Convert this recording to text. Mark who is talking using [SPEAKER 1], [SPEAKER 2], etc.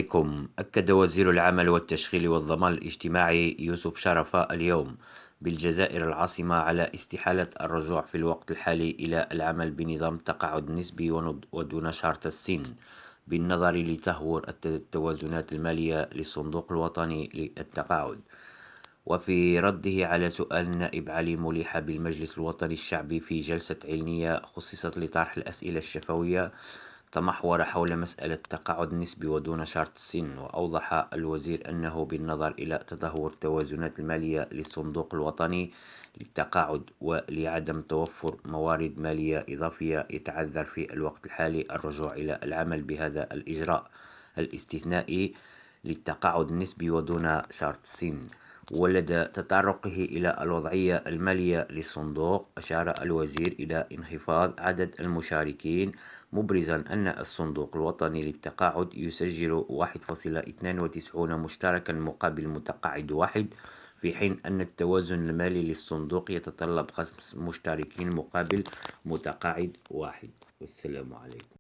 [SPEAKER 1] عليكم. أكد وزير العمل والتشغيل والضمان الاجتماعي يوسف شرفة اليوم بالجزائر العاصمة على استحالة الرجوع في الوقت الحالي إلى العمل بنظام تقاعد نسبي ودون شرط السن، بالنظر لتهور التوازنات المالية للصندوق الوطني للتقاعد. وفي رده على سؤال النائب علي مليحة بالمجلس الوطني الشعبي في جلسة علمية خصصت لطرح الأسئلة الشفوية، تمحور حول مسألة التقاعد النسبي ودون شرط السن. وأوضح الوزير أنه بالنظر إلى تدهور التوازنات المالية للصندوق الوطني للتقاعد ولعدم توفر موارد مالية إضافية، يتعذر في الوقت الحالي الرجوع إلى العمل بهذا الإجراء الاستثنائي للتقاعد النسبي ودون شرط السن. ولدى تطرقه إلى الوضعية المالية للصندوق، أشار الوزير إلى انخفاض عدد المشاركين، مبرزا أن الصندوق الوطني للتقاعد يسجل 1.92 مشتركا مقابل متقاعد واحد، في حين أن التوازن المالي للصندوق يتطلب 5 مشتركين مقابل متقاعد واحد. والسلام عليكم.